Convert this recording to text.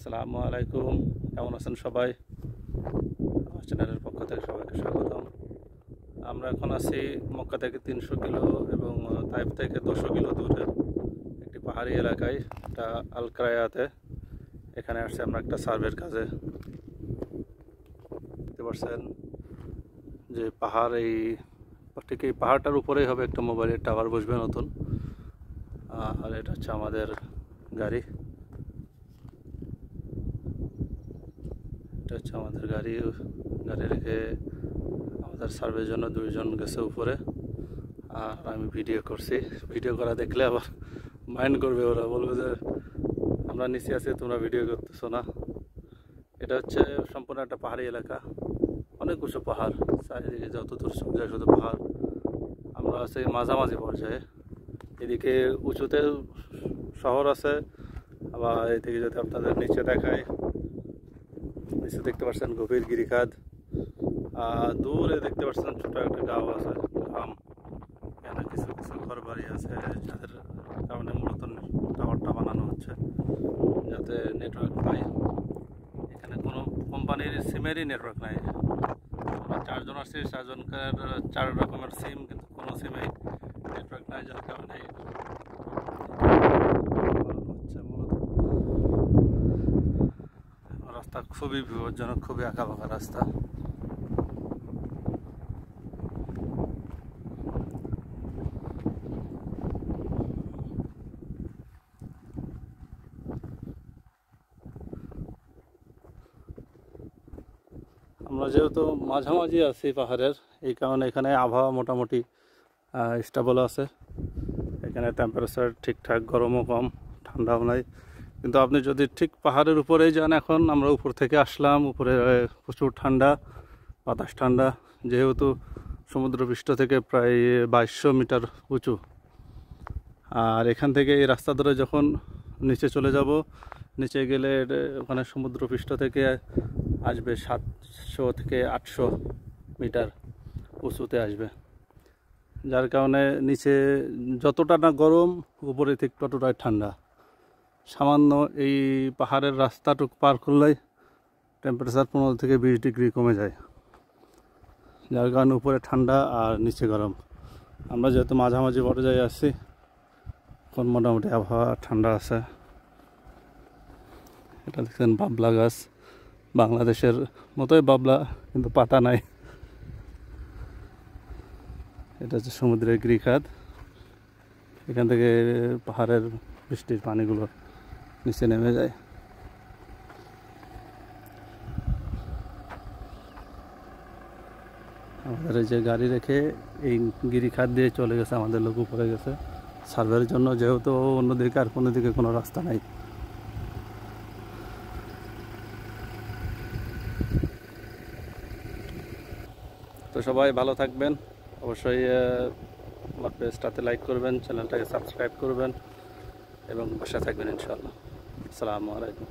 আসসালামু আলাইকুম, কেমন আছেন সবাই? আমার চ্যানেলের পক্ষ থেকে সবাইকে স্বাগতম। আমরা এখন আছি মক্কা থেকে 300 কিলো এবং তাইফ থেকে 200 কিলো দূরে একটি পাহাড়ি এলাকায়, এটা আল ক্রায়াতে। এখানে আসছি আমরা একটা সার্ভের কাজে। দেখতে পাচ্ছেন যে পাহাড়, ঠিক এই পাহাড়টার উপরেই হবে একটা মোবাইলের টাওয়ার বসবে নতুন। আর এটা হচ্ছে আমাদের গাড়ি, এটা হচ্ছে আমাদের গাড়ি রেখে আমাদের সার্ভের জন্য দুইজন গেছে উপরে, আর আমি ভিডিও করছি। ভিডিও করা দেখলে আবার মাইন্ড করবে, ওরা বলবে যে আমরা নিচে আছি, তোমরা ভিডিও করতেছো না। এটা হচ্ছে সম্পূর্ণ একটা পাহাড়ি এলাকা, অনেক উঁচু পাহাড়, চারিদিকে যত দূর চোখ যায় শুধু পাহাড়। আমরা আছি মাঝামাঝি পর্যায়ে, এদিকে উঁচুতে শহর আছে, আবার এদিকে যদি আপনাদের নিচে দেখায়, নিচে দেখতে পাচ্ছেন গভীর গিরিখাত, দূরে দেখতে পাচ্ছেন ছোট একটা গাঁও আছে, গ্রাম। এখানে কিছু কিছু ঘর বাড়ি আছে, যাদের কারণে মূলত টাওয়ারটা বানানো হচ্ছে, যাতে নেটওয়ার্ক পাই। এখানে কোনো কোম্পানির সিমেরই নেটওয়ার্ক নাই। আমরা 4 জন আসছি, 4 জনকার 4 রকমের সিম, কিন্তু কোনো সিমেই নেটওয়ার্ক নাই, যার কারণে হচ্ছে মূলত। রাস্তা খুবই বিপজ্জনক, খুবই আঁকাবাঁকা রাস্তা। আমরা যেহেতু মাঝামাঝি আছি পাহাড়ের, এই কারণে এখানে আবহাওয়া মোটামুটি স্টেবল আছে। এখানে টেম্পারেচার ঠিকঠাক, গরমও কম, ঠান্ডাও নাই। কিন্তু আপনি যদি ঠিক পাহাড়ের উপরেই যান, এখন আমরা উপর থেকে আসলাম, উপরে প্রচুর ঠান্ডা, বাতাস ঠান্ডা, যেহেতু সমুদ্রপৃষ্ঠ থেকে প্রায় 2200 মিটার উঁচু। আর এখান থেকে এই রাস্তা ধরে যখন নিচে চলে যাব, নিচে গেলে ওখানে সমুদ্রপৃষ্ঠ থেকে আসবে 700 থেকে 800 মিটার উঁচুতে আসবে, যার কারণে নিচে যতটা না গরম, উপরে ঠিক ততটাই ঠান্ডা। সামান্য এই পাহাড়ের রাস্তাটুকু পার করলেই টেম্পারেচার 15 থেকে 20 ডিগ্রি কমে যায়, যার কারণে উপরে ঠান্ডা আর নিচে গরম। আমরা যেহেতু মাঝামাঝি পর্যায়ে আসছি, এখন মোটামুটি আবহাওয়া ঠান্ডা আছে। এটা দেখছেন বাবলা গাছ, বাংলাদেশের মতোই বাবলা, কিন্তু পাতা নাই। এটা হচ্ছে সমুদ্রের গিরিখাত, এখান থেকে পাহাড়ের বৃষ্টির পানিগুলো নিচে নেমে যায়। আমাদের এই যে গাড়ি রেখে এই গিরিখাত দিয়ে চলে গেছে, আমাদের লোক উপরে গেছে সার্ভের জন্য, যেহেতু অন্যদিকে আর কোনো দিকে কোনো রাস্তা নাই। তো সবাই ভালো থাকবেন, অবশ্যই আমার পেজটাতে লাইক করবেন, চ্যানেলটাকে সাবস্ক্রাইব করবেন এবং পাশে থাকবেন ইনশাআল্লাহ। আসসালামু আলাইকুম।